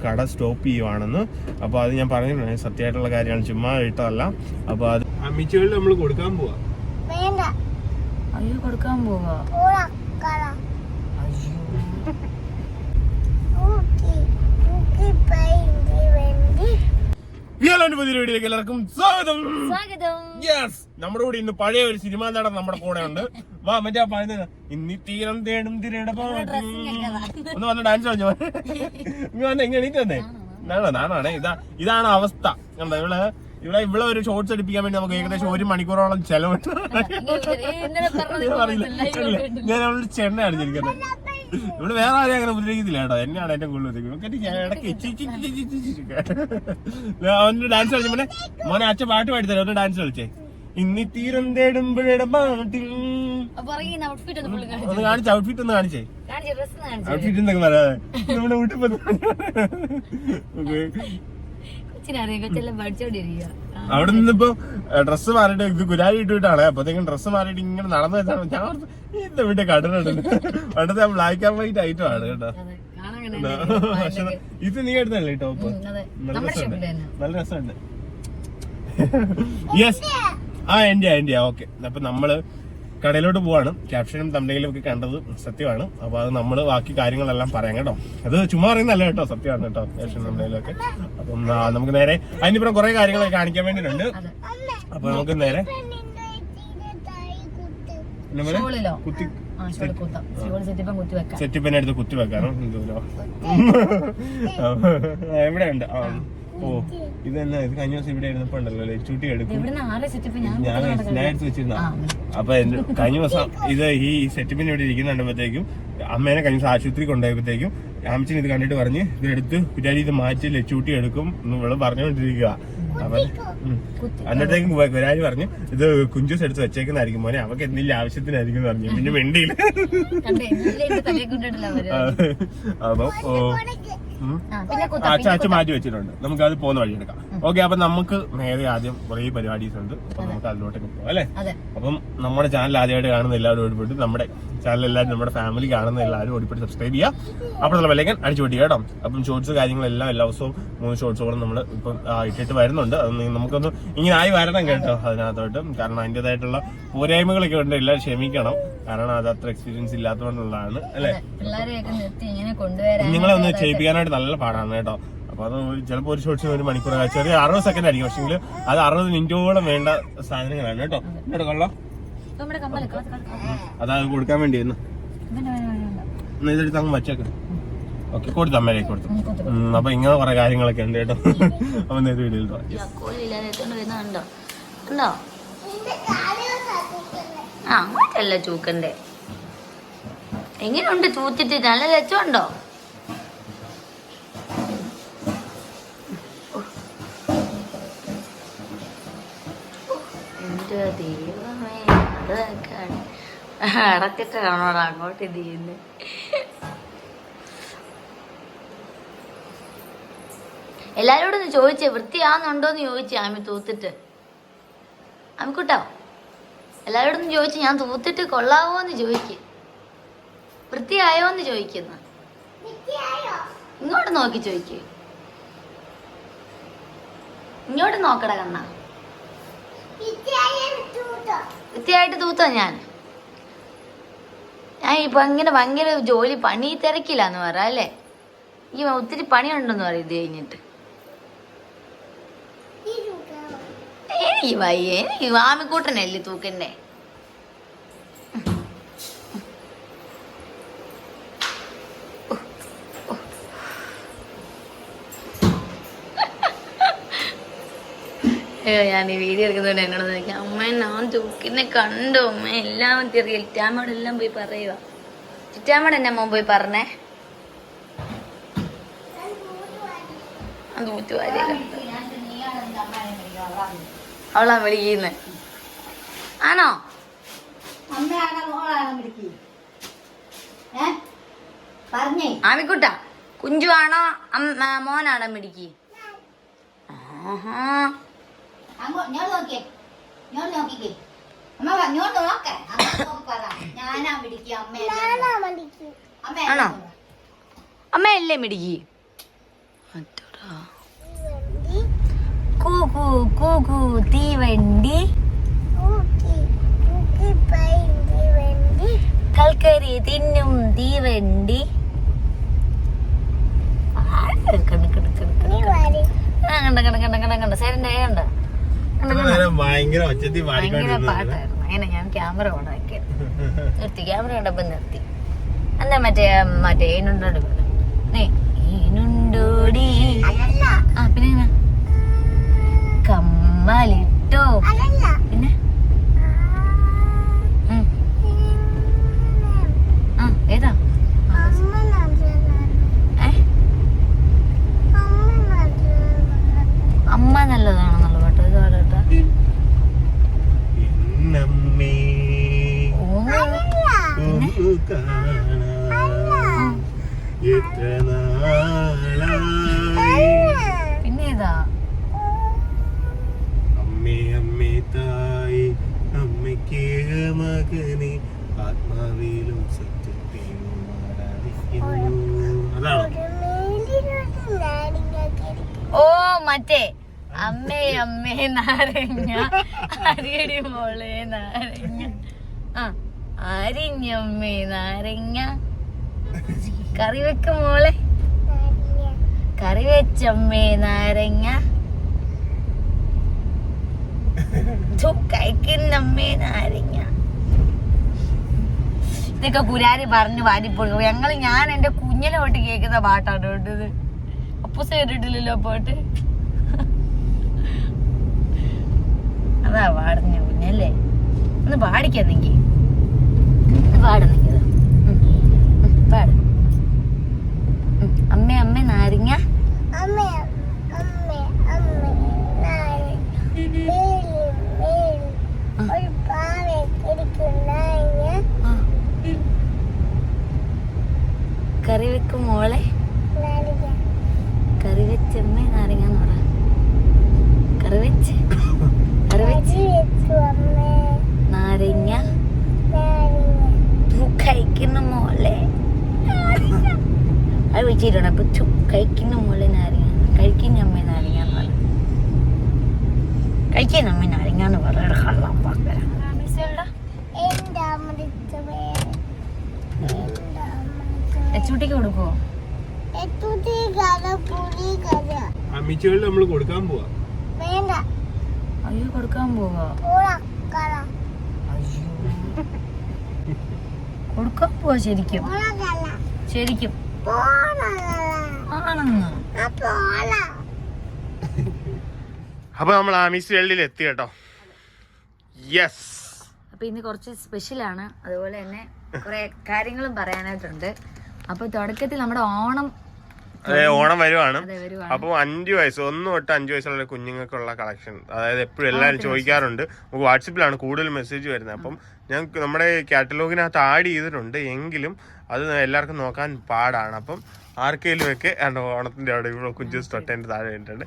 കട സ്റ്റോപ്പ് ചെയ്യുവാണെന്ന്. അപ്പോൾ അത് ഞാൻ പറഞ്ഞിട്ടുണ്ട്, സത്യമായിട്ടുള്ള കാര്യമാണ്, ചുമ്മാ ഇട്ടതല്ല. അപ്പോൾ അത് അമ്മിച്ചുകളിൽ നമ്മൾ കൊടുക്കാൻ പോവാ. അയ്യോ കൊടുക്കാൻ പോവാ. വീഡിയോയിലേക്ക് എല്ലാവർക്കും സ്വാഗതം. യെസ്, നമ്മുടെ കൂടെ ഇന്ന് പഴയ ഒരു സിനിമാ നടൻ നമ്മുടെ കൂടെ ഉണ്ട്. വാ, മറ്റേ പറയുന്നത് ഇന്നി തീരം തേടും തിരയുടെ ഒന്ന് വന്ന് ഡാൻസ് കളിച്ചു വന്ന് എങ്ങനെ എണീറ്റ് വന്നേ. നാണാണേ, ഇതാണ് അവസ്ഥ. കണ്ടോ, ഇവിടെ ഒരു ഷോർട്സ് എടുപ്പിക്കാൻ വേണ്ടി നമുക്ക് ഏകദേശം 1 മണിക്കൂറോളം ചെലവിട്ട് ഞാൻ അവളുടെ ചെണ്ണ അടിച്ചിരിക്കുന്നത്. ഇവിടെ വേറെ ആരെയും അങ്ങനെ ഉപദ്രവിക്കത്തില്ല കേട്ടോ, എന്നെയാണ് ഏറ്റവും കൂടുതൽ ഇടയ്ക്ക് അവന്റെ ഡാൻസ് കളിച്ച മോനെ അച്ഛൻ പാട്ട് പാടിത്തരാം, ഒന്ന് ഡാൻസ് കളിച്ചേ. ഇന്നി തീരം തേടുമ്പോഴേ പാട്ടിൽ ഒന്ന് കാണിച്ച ഔട്ട്ഫിറ്റ് ഒന്ന് കാണിച്ചേ. ഔട്ട്ഫിറ്റ് എന്നൊക്കെ പറയാതെ നമ്മുടെ വീട്ടിൽ അവിടെ നിന്നിപ്പോ ഡ്രസ്സ് മാറിയിട്ട് ഇത് ഗുരാരി ഇട്ടിട്ടാണ്. അപ്പത്തേക്കും ഡ്രസ്സ് മാറിയിട്ട് ഇങ്ങനെ നടന്നു വെച്ചാണ് ഞാൻ ഇന്റെ വീട്ടിൽ കണ്ടിട്ടുണ്ട്. പണ്ടത്തെ ബ്ലാക്ക് ആൻഡ് വൈറ്റ് ഐറ്റം ആണ് കേട്ടോ. പക്ഷെ ഇത് നീ എടുത്തല്ലേ ടോപ്പ്, നല്ല രസമുണ്ട്. യെസ്, എന്റെ ഓക്കെ. അപ്പൊ നമ്മള് കടയിലോട്ട് പോവാണ്. ക്യാപ്ഷനും തമ്മിലും ഒക്കെ കണ്ടത് സത്യമാണ്. അപ്പൊ അത് നമ്മള് ബാക്കി കാര്യങ്ങളെല്ലാം പറയാം കേട്ടോ. അത് ചുമ്മാ പറയുന്നല്ല കേട്ടോ, സത്യമാണ് കേട്ടോ. ക്യാപ്ഷനും തമ്മിലും ഒക്കെ. അപ്പം നമുക്ക് നേരെ അതിനിപ്പുറം കുറെ കാര്യങ്ങളൊക്കെ കാണിക്കാൻ വേണ്ടിയിട്ടുണ്ട്. അപ്പൊ നമുക്ക് നേരെ സെറ്റിപ്പിനെ അടുത്ത് കുത്തി വെക്കാനോ എന്തോ എവിടെ ഉണ്ട്. ഓ, ഇത് തന്നെ, ഇത് കഴിഞ്ഞ ദിവസം ഇവിടെ ഇരുന്നപ്പോ ഉണ്ടല്ലോ ചൂട്ടി എടുക്കും. ഞാൻ എടുത്ത് വെച്ചിരുന്ന. അപ്പൊ കഴിഞ്ഞ ദിവസം ഇത് ഈ സെറ്റപ്പിന് ഇവിടെ ഇരിക്കുന്നുണ്ടപ്പോഴത്തേക്കും അമ്മേനെ കഴിഞ്ഞ ദിവസം ആശുപത്രി കൊണ്ടുപോയപ്പോഴത്തേക്കും അമ്മച്ചൻ ഇത് കണ്ടിട്ട് പറഞ്ഞ് ഇതെടുത്ത് പിറ്റാരി ഇത് മാറ്റി ലച്ചൂട്ടി എടുക്കും എന്ന് ഇവിടെ പറഞ്ഞുകൊണ്ടിരിക്കുക. അപ്പൊ അന്നത്തേക്കും ഒരാൾ പറഞ്ഞു ഇത് കുഞ്ചൂസ് എടുത്ത് വെച്ചേക്കുന്നതായിരിക്കും മോനെ, അവക്ക് എന്തെങ്കിലും ആവശ്യത്തിനായിരിക്കും പറഞ്ഞു. പിന്നെ വെണ്ടിയില്ല. അപ്പൊ അച്ഛൻ മാറ്റി വെച്ചിട്ടുണ്ട്, നമുക്ക് അത് പോകുന്ന വഴി എടുക്കാം. ഓക്കെ, അപ്പൊ നമുക്ക് നേരെ ആദ്യം കുറേ പരിപാടീസ് ഉണ്ട്. അപ്പൊ നമുക്ക് അതിലോട്ടൊക്കെ പോകാം അല്ലെ. അപ്പം നമ്മുടെ ചാനൽ ആദ്യമായിട്ട് കാണുന്ന എല്ലാവരും ഓടിപ്പോയിട്ട് നമ്മുടെ ചാനൽ എല്ലാവരും നമ്മുടെ ഫാമിലി കാണുന്ന എല്ലാവരും ഓടിപ്പോയിട്ട് സബ്സ്ക്രൈബ് ചെയ്യുക. അപ്പോൾ വിലക്കാൻ അടിച്ചു പൊട്ടി കേട്ടോ. അപ്പം ഷോർട്സ് കാര്യങ്ങളെല്ലാം എല്ലാ ദിവസവും 3 ഷോർട്സുകളും നമ്മൾ ഇപ്പം ഇട്ടിട്ട് വരുന്നുണ്ട്. അത് നമുക്കൊന്ന് ഇങ്ങനെ ആയി വരണം കേട്ടോ അതിനകത്തോട്ട്. കാരണം അതിൻ്റെതായിട്ടുള്ള പോരായ്മകളൊക്കെ ഉണ്ട്, എല്ലാവരും ക്ഷമിക്കണം. കാരണം അത് അത്ര എക്സ്പീരിയൻസ് ഇല്ലാത്തതുകൊണ്ടുള്ളതാണ് അല്ലെ. കുഞ്ഞുങ്ങളെ ഒന്ന് ചെയ്യിപ്പിക്കാനായിട്ട് നല്ല പാടാണ് കേട്ടോ. അപ്പൊ അത് ചിലപ്പോൾ ഒരു ഷോർട്സിന് 1 മണിക്കൂർ, ചെറിയ 60 സെക്കൻഡ് ആയിരിക്കും. പക്ഷെങ്കിൽ അത് 60 മിനിറ്റോളം വേണ്ട സാധനങ്ങളാണ് കേട്ടോ. കേട്ടോ കൊള്ളാം. അതാ കൊടുക്കാൻ വേണ്ടിയിരുന്നു. ഇതെടുത്ത് അങ്ങ് വച്ചേക്ക്. ഓക്കെ, കൊടുത്തു, അമ്മയിലേക്ക് കൊടുത്തു. അപ്പൊ ഇങ്ങനെ കുറെ കാര്യങ്ങളൊക്കെ ഉണ്ട് കേട്ടോ. അപ്പൊ നേരത്തെ വീഡിയോയിൽ അങ്ങോട്ടല്ല ചൂക്കണ്ടേ. എങ്ങനെയുണ്ട് ചൂത്തിട്ട്? നല്ല രസമുണ്ടോ? എന്റെ ദൈവമേ, അതൊക്കെയാണ് ഇടക്കിട്ട് കാണോടാ അങ്ങോട്ട് ഇത് ചെയ്യുന്നത്. എല്ലാരോടും ഒന്ന് ചോദിച്ചേ വൃത്തിയാന്നുണ്ടോന്ന് ചോദിച്ചേ. ആമി തൂത്തിട്ട് ആമിക്കൂട്ടോ എല്ലാരോടും ചോദിച്ചു, ഞാൻ തൂത്തിട്ട് കൊള്ളാവോന്ന് ചോദിക്ക്, വൃത്തിയായോന്ന് ചോദിക്കുന്ന. ഇങ്ങോട്ട് നോക്കി ചോദിക്ക്, ഇങ്ങോട്ട് നോക്കട കണ്ണ. വൃത്തിയായിട്ട് തൂത്തോ? ഞാൻ ഇപ്പൊ ഇങ്ങനെ ഭയങ്കര ജോലി പണി തിരക്കില്ലാന്ന് പറ അല്ലേ. ഈ ഒത്തിരി പണിയുണ്ടെന്ന് പറയും ഇത് കഴിഞ്ഞിട്ട്. എനിക്ക് വയ്യ, എനിക്ക് ആമിക്കൂട്ടനല്ലേ തൂക്കണ്ടേ. ഞാൻ ഈ വീഡിയോ എടുക്കുന്നതുകൊണ്ട് എന്നോട് ചോദിക്കാം, അമ്മ ഞാൻ തൂക്കിനെ കണ്ടു അമ്മ, എല്ലാം തിരികെ ചിറ്റാമ്മോടെല്ലാം പോയി പറയുക. ചിറ്റാമ്മോട് എന്നെ അമ്മ പോയി പറഞ്ഞേ. അത് ഊറ്റുവാരിയല്ല, അവളാ വിളിക്കുന്നെ. ആണോ? ആമിക്കുട്ട കുഞ്ചു ആണോ മോനാണോ മിടിക്ക്? ആണോ? അമ്മയല്ലേ മിടിക്ക്? കൂകു കൂകു തീവണ്ടി കൽക്കരി തിന്നും തീവണ്ടി. ഭയങ്കര പാട്ടായിരുന്നു. അങ്ങനെ ഞാൻ ക്യാമറ ഓണാക്കി നിർത്തി. ക്യാമറ കണ്ടപ്പോ നിർത്തി. എന്താ മറ്റേ ഏനുണ്ടോടി ഏനുണ്ടോടി. ആ പിന്നെ കമ്മലിട്ടോ. പിന്നെ ഏതാ അമ്മ നല്ലതാണെന്നുള്ള പാട്ട്. ഇത് പാടട്ടാ. പിന്നെ ഏതാ അമ്മേ അമ്മേ തായി അമ്മയ്ക്ക് മകനെ ആത്മാവിലും സത്യത്തിലും ആരാധിക്കുന്നു. അതാണോ? ഓ മറ്റേ അമ്മേ അമ്മേ നാരങ്ങ അരിയടി മോളെ നാരങ്ങ. ആ അരിഞ്ഞമ്മേ നാരങ്ങ കറി വെക്കും മോളെ കറി വെച്ചമ്മേ നാരങ്ങ കഴിക്കുന്നമ്മേ നാരങ്ങ. ഇതൊക്കെ പുരാരി പറഞ്ഞു വാരിപ്പോഴും ഞാൻ എന്റെ കുഞ്ഞിനെ തൊട്ട് കേൾക്കുന്ന പാട്ടാണ് കേട്ടത്. അപ്പൂസ കേട്ടിട്ടില്ലല്ലോ പാട്ട്. അതാ പാടുന്ന കുഞ്ഞല്ലേ. ഒന്ന് പാടിക്കാന്നെങ്കി പാടുന്നെങ്കിൽ പാട്. അമ്മ അമ്മ നാരങ്ങ കറി വെക്കും മോളെ കറി വെച്ചമ്മേ നാരങ്ങ എന്ന് പറ. കറി വെച്ച് നാരങ്ങ കഴിക്കുന്ന മോളെ അത് വെച്ചിട്ടുണ്ട്. അപ്പൊ കഴിക്കുന്ന മോളെ നാരങ്ങ കഴിക്കുന്ന അമ്മ നാരങ്ങ എന്ന് പറ. കഴിക്കുന്ന അമ്മ നാരങ്ങ എന്ന് പറ. കള്ളം പാക്കല എച്ചൂട്ടിക്ക് കൊടുക്കുവോ? അമ്മിച്ചുകളിൽ നമ്മൾ കൊടുക്കാൻ പോവാ. അയ്യോ കൊടുക്കാൻ പോവാ. കൊടുക്കാൻ പോവാ ശരിക്കും ശരിക്കും ആണെന്ന്. അപ്പൊ നമ്മൾ ആമീസ് വേൾഡിൽ എത്തി കേട്ടോ. യെസ്. അപ്പൊ ഇന്ന് കുറച്ച് സ്പെഷ്യലാണ്. അതുപോലെ തന്നെ കുറെ കാര്യങ്ങളും പറയാനായിട്ടുണ്ട്. അപ്പൊ തുടക്കത്തിൽ നമ്മുടെ ഓണം വരുവാണ്. അപ്പൊ 1 തൊട്ട് 5 വയസ്സുള്ള കുഞ്ഞുങ്ങൾക്കുള്ള കളക്ഷൻ, അതായത് എപ്പോഴും എല്ലാവരും ചോദിക്കാറുണ്ട്. നമുക്ക് വാട്സപ്പിലാണ് കൂടുതൽ മെസ്സേജ് വരുന്നത്. അപ്പം ഞങ്ങൾക്ക് നമ്മുടെ കാറ്റലോഗിനകത്ത് ആഡ് ചെയ്തിട്ടുണ്ട്. എങ്കിലും അത് എല്ലാവർക്കും നോക്കാൻ പാടാണ്. അപ്പം ആർക്കെങ്കിലും ഒക്കെ ഓണത്തിന്റെ അവിടെ ഇവിടെ കുഞ്ചു തൊട്ടേന്റെ താഴെ ഇട്ടുണ്ട്.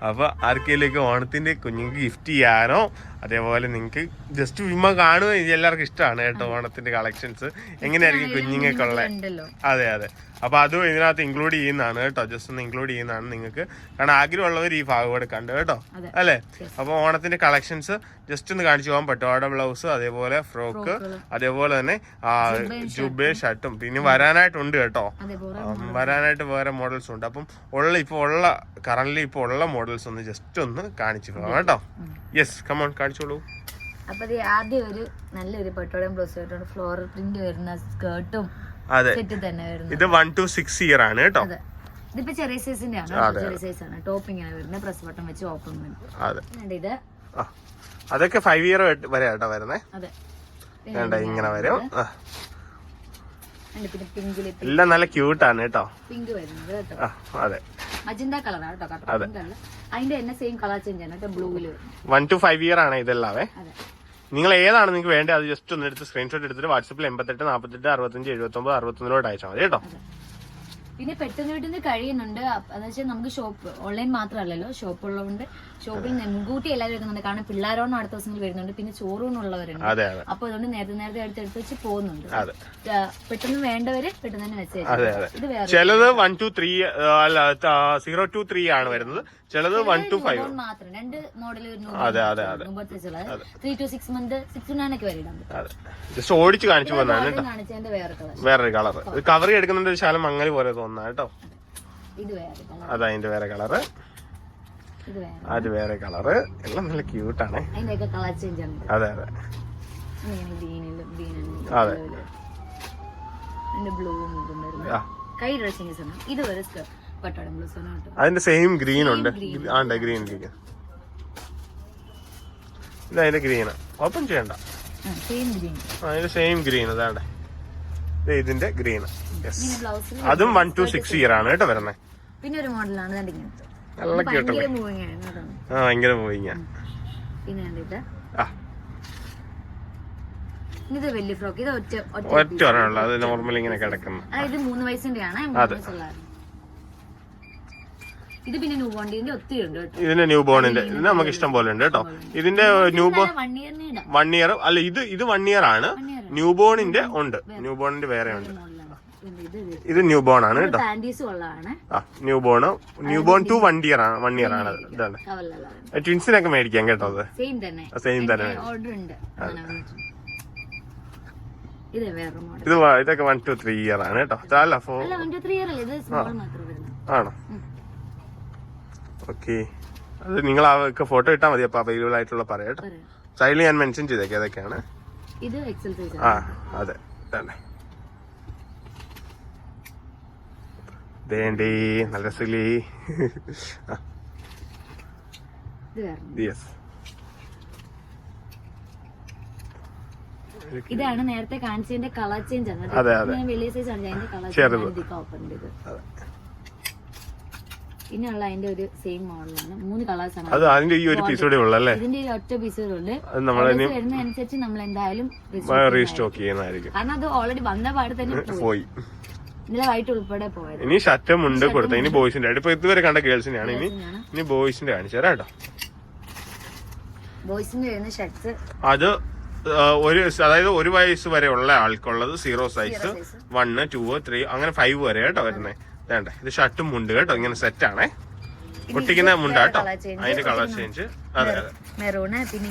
അപ്പൊ ആർക്കെങ്കിലും ഓണത്തിന്റെ കുഞ്ഞുങ്ങൾക്ക് ഗിഫ്റ്റ് ചെയ്യാനോ അതേപോലെ നിങ്ങൾക്ക് ജസ്റ്റ് വിമ കാണുക എല്ലാവർക്കും ഇഷ്ടമാണ് കേട്ടോ. ഓണത്തിന്റെ കളക്ഷൻസ് എങ്ങനെയായിരിക്കും കുഞ്ഞുങ്ങൾക്കുള്ള. അതെ അതെ. അപ്പൊ അതും ഇതിനകത്ത് ഇൻക്ലൂഡ് ചെയ്യുന്നതാണ് കേട്ടോ. ജസ്റ്റ് ഒന്ന് ഇൻക്ലൂഡ് ചെയ്യുന്നതാണ് നിങ്ങൾക്ക്. കാരണം ആഗ്രഹമുള്ളവർ ഈ ഭാഗം കൂടെ കണ്ടു കേട്ടോ. അല്ലേ? അപ്പൊ ഓണത്തിന്റെ കളക്ഷൻസ് ജസ്റ്റ് ഒന്ന് കാണിച്ചു പോകാൻ പറ്റും. അവിടെ ബ്ലൗസ്, അതേപോലെ ഫ്രോക്ക്, അതേപോലെ തന്നെ ജുബേ ഷർട്ടും പിന്നെ വരാനായിട്ടുണ്ട് കേട്ടോ. വരാനായിട്ട് വേറെ മോഡൽസ് ഉണ്ട്. അപ്പം കറന്റ് ഇപ്പൊ ഉള്ള മോഡൽസ് ഒന്ന് ജസ്റ്റ് ഒന്ന് കാണിച്ചു പോകാം കേട്ടോ. യെസ്, കമോൺ കാണിച്ചോളൂ. അപ്പൊ ആദ്യം ഒരു നല്ലൊരു പട്ടോളം ബ്ലൗസ് ഫ്ലോറൽ പ്രിന്റ് വരുന്ന സ്കേർട്ടും. അതെ, ഇത് 1 to 6 ഇയർ ആണ് കേട്ടോ. ഇതിപ്പോ ചെറിയ സൈസിന്റെ ആണ്. ചെറിയ സൈസ് ആണ്. ടോപ്പിംഗ് ആണ് വരുന്നത്. പ്രസ് ബട്ടൺ വെച്ച് ഓപ്പൺ വരും. ഇത് അതൊക്കെ 5 ഇയർ വരെ കേട്ടോ വരുന്നേ. അതെ, ഇങ്ങനെ വരും. എല്ലാം നല്ല ക്യൂട്ടാണ് കേട്ടോ. പിങ്ക് വരുന്നത് കേട്ടോ. അതെ, മജന്ത കളറാണ് കേട്ടോ. അതിന്റെ തന്നെ സെയിം കളർ ചേഞ്ച് ആണ് കേട്ടോ. ബ്ലൂവില് 1 to 5 ഇയർ ആണ് ഇതെല്ലാവേ. നിങ്ങൾ ഏതാണ് നിങ്ങൾക്ക് വേണ്ടത് അത് ജസ്റ്റ് ഒന്ന് എടുത്ത് സ്ക്രീൻഷോട്ട് എടുത്തിട്ട് വാട്സപ്പിൽ 88 48 65 79 61 അയച്ചാൽ മതി കേട്ടോ. പിന്നെ പെട്ടെന്ന് വീട്ടിൽ കഴിയുന്നുണ്ട്. അതെന്ന് വെച്ചാൽ നമുക്ക് ഷോപ്പ് ഓൺലൈൻ മാത്രമല്ലല്ലോ, ഷോപ്പ് ഉള്ളതുകൊണ്ട് ഷോപ്പിൽ മുൻകൂട്ടി എല്ലാവരും വെക്കുന്നുണ്ട്. കാരണം പിള്ളേരോണം അടുത്ത ദിവസങ്ങളിൽ വരുന്നുണ്ട്, പിന്നെ ചോറൂണുള്ളവരുണ്ട്. അപ്പൊ അതുകൊണ്ട് നേരത്തെ എടുത്ത് വെച്ച് പോകുന്നുണ്ട്. പെട്ടെന്ന് വേണ്ടവര് പെട്ടെന്ന് തന്നെ മെസ്സേജ്. ഇത് വേറെ ചിലത് 1 to 3 അല്ല 0 to 3 ആണ് വരുന്നത്, ചിലത് 1 to 5 മാത്രം. 2 മോഡൽ 3 to 6 month 6 to 9 ഒക്കെ വരെ ജസ്റ്റ് ഓടിച്ച് കാണിച്ചു പോകുന്നതാണ് കേട്ടോ. കാണിച്ചതിന്റെ വേറൊരു കളർ കവർ എടുക്കുന്നുണ്ട്, ഒരു ശാലം മങ്ങൽ പോലെ തോന്നുന്ന കേട്ടോ. ഇത് വേറെ കളർ, അതതിന്റെ വേറെ കളറ്, അത് വേറെ കളറ്. എല്ലാം നല്ല ക്യൂട്ടാണ്. അതിന്റെയൊക്കെ കളർ ചേഞ്ച് ആണ്. അതെ അതെ കൈ ഡ്രസ്സിംഗ് ആണ്. ഇത് ഒരു പട്ടാടം ബ്ലൗസ് ആണ് കേട്ടോ. അതിന്റെ സെയിം ഗ്രീൻ ഉണ്ട്. ഗ്രീൻ ഇരിക്കും. ഇത് അതിന്റെ ഗ്രീൻ ഓപ്പൺ ചെയ്യണ്ട. അതിന്റെ സെയിം ഗ്രീൻ അതാണ്ട് ഇതിന്റെ ഗ്രീൻ. അതും 1 to 6 ഇയർ ആണ് കേട്ടോ വരുന്നത്. പിന്നെ ഒരു മോഡലാണ് നല്ല ക്യൂട്ടല്ലേ. ഭയങ്കര മൂവിങ്. പിന്നെ ഇത് വലിയ ഫ്രോക്ക്. ഇത് ഒറ്റ ഒരെണ്ണുള്ളൂ, അത് നോർമലി ഇങ്ങനെ കിടക്കുന്നു. ഇത് 3 വയസ്സിന്റെ ആണ്. ഇത് പിന്നെ ന്യൂ ബോണ്ടിന്റെ ഒത്തിരി ഉണ്ട് കേട്ടോ. ഇതിന്റെ ന്യൂ ബോണിന്റെ ഇത് നമുക്ക് ഇഷ്ടം പോലെ ഉണ്ട് കേട്ടോ. ഇതിന്റെ ന്യൂ ബോൺ 1 ഇയർ അല്ല, ഇത് 1 ഇയർ ആണ്. ന്യൂ ബോണിന്റെ ഉണ്ട്, ന്യൂ ബോണിന്റെ വേറെ ഉണ്ട്. ഇത് ന്യൂ ബോൺ ആണ് കേട്ടോ. ന്യൂ ബോൺ ടു 1 ഇയർ ആണ്. 1 ഇയർ ആണ്. ഇതാണ് ട്വിൻസിനൊക്കെ മേടിക്കാം കേട്ടോ. അത് സെയിം തന്നെ. ഇതൊക്കെ 1 to 3 ഇയർ ആണ് കേട്ടോ. ആണോ? ഓക്കെ, അത് നിങ്ങൾ ആ ഫോട്ടോ ഇട്ടാൽ മതി. അപ്പൊ അവൈലബിൾ ആയിട്ടുള്ള പറയാം. സൈഡിൽ ഞാൻ മെൻഷൻ ചെയ്തേക്കാം ഏതൊക്കെയാണ്. ആ അതെ തന്നെ. ദേണ്ടി നല്ല സിലി. യെസ്, ഇതാണ് നേരത്തെ കാണിച്ചതിന്റെ കളർ ചേഞ്ച് ആണ്. വലിയ സൈസ് ആണ് അതിന്റെ കളർ ചേഞ്ച്. പിന്നെയുള്ള അതിന്റെ ഒരു സെയിം മോഡലാണ്. 3 കളേഴ്സ് ആണ്. അത് അതിന്റെ ഈ ഒരു പീസ് കൂടെ ഉള്ളല്ലേ? ഇതിന്റെ ഒറ്റ പീസുകളുണ്ട്. വരുന്നതനുസരിച്ച് നമ്മൾ എന്തായാലും റീസ്റ്റോക്ക് ചെയ്യുന്നതായിരിക്കും. കാരണം അത് ഓൾറെഡി വന്ന പാട് തന്നെ പോയി. ഇന്നലെ വൈകിട്ട് ഉൾപ്പെടെ പോയത്. ഇനി ഷർട്ടും ഉണ്ട് കൊടുത്ത. ഇനി ബോയ്സിന്റെ ഇപ്പൊ ഇതുവരെ കണ്ട ഗേൾസിനെയാണ്. ഇനി ബോയ്സിന്റെ കാണിച്ചു തരാം കേട്ടോ. ബോയ്സിന്റെ വരുന്ന ഷർട്ട്സ് അത് അതായത് 1 വയസ്സ് വരെ ഉള്ള ആൾക്കുള്ളത് 0 സൈസ് 1, 2, 3 അങ്ങനെ 5 വരെ കേട്ടോ വരുന്നത്. വേണ്ട, ഇത് ഷർട്ടും മുണ്ട് കേട്ടോ. ഇങ്ങനെ സെറ്റ് ആണേ, ഒട്ടിക്കുന്ന മുണ്ട കേട്ടോ. അതിന്റെ കളർ ചേഞ്ച്. അതെ അതെ, മെറൂണ്, പിന്നെ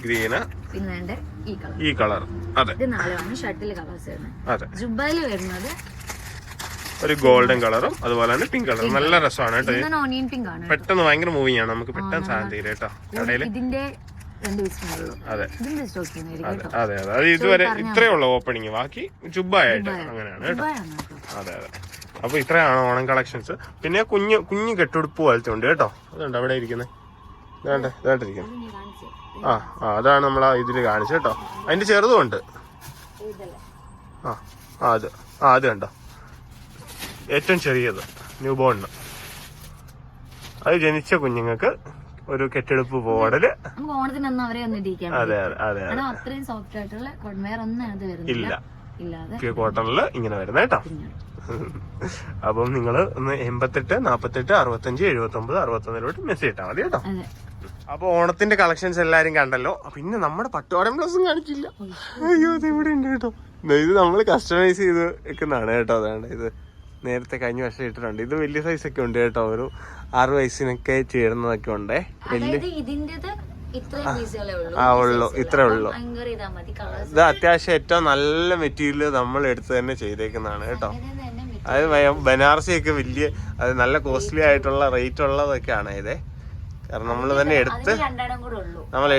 ഗ്രീന്, പിന്നെ ഈ കളർ. അതെ, ഇത് 4 ഷർട്ടിലെ കളേഴ്സ് വരുന്നത്. അതെ, ജുബയില് വരുന്നത് ഒരു ഗോൾഡൻ കളറും അതുപോലെ തന്നെ പിങ്ക് കളറും. നല്ല രസമാണ് കേട്ടോ. ഓണിയൻ പിങ്ക് ആണ്. പെട്ടെന്ന് ഭയങ്കര മൂവിങ് ആണ്. നമുക്ക് പെട്ടെന്ന് സാധനം തീരെ കേട്ടോ. കടയില് ഇതിന്റെ അതെ അതെ അതെ, അത് ഇതുവരെ ഇത്രയേ ഉള്ളൂ ഓപ്പണിങ്. ബാക്കി ജുബായിട്ട് അങ്ങനെയാണ് കേട്ടോ. അതെ അതെ. അപ്പൊ ഇത്രയാണ് ഓണം കളക്ഷൻസ്. പിന്നെ കുഞ്ഞു കെട്ടുടുപ്പ് പോലത്തെ ഉണ്ട് കേട്ടോ. അതുണ്ട് അവിടെ ഇരിക്കുന്നത്. ഇതാണ്ടിരിക്കുന്നത്. ആ അതാണ് നമ്മൾ ഇതില് കാണിച്ചത് കേട്ടോ. അതിന്റെ ചെറുതും ഉണ്ട്. അത് കണ്ടോ, ഏറ്റവും ചെറിയത് ന്യൂ ബോണിന്. അത് ജനിച്ച കുഞ്ഞുങ്ങൾക്ക് ഒരു കെട്ടെടുപ്പ് മോഡല്. അതെ അതെ അതെ, അത്രയും സോഫ്റ്റ് ആയിട്ടുള്ള വേറെ ഒന്നും ഇല്ല, കോട്ടണില് ഇങ്ങനെ വരുന്ന കേട്ടോ. അപ്പം നിങ്ങള് ഒന്ന് 88 48 65 79 61 മെസ്സേജ് ഇട്ടാ മതി കേട്ടോ. അപ്പൊ ഓണത്തിന്റെ കളക്ഷൻസ് എല്ലാരും കണ്ടല്ലോ. പിന്നെ നമ്മുടെ പട്ടുപാടം ബ്ലൗസും കാണിച്ചില്ല. അയ്യോ, ഇത് ഇവിടെ ഉണ്ട് കേട്ടോ. ഇത് നമ്മൾ കസ്റ്റമൈസ് ചെയ്ത് വെക്കുന്നതാണ് കേട്ടോ. അതാണ് ഇത് നേരത്തെ കഴിഞ്ഞ വർഷം ഇട്ടിട്ടുണ്ട്. ഇത് വലിയ സൈസ് ഒക്കെ ഉണ്ട് കേട്ടോ. ഒരു 6 വയസ്സിനൊക്കെ ചേരുന്നതൊക്കെ ഉണ്ടേ. ഇത്രേ ഉള്ളൂ. ഇത് അത്യാവശ്യം ഏറ്റവും നല്ല മെറ്റീരിയൽ നമ്മൾ എടുത്ത് തന്നെ ചെയ്തേക്കുന്നതാണ് കേട്ടോ. അത് ബനാറസി ഒക്കെ വലിയ, അത് നല്ല കോസ്റ്റ്ലി ആയിട്ടുള്ള റേറ്റ് ഉള്ളതൊക്കെയാണ് ഇതേ. കാരണം നമ്മൾ തന്നെ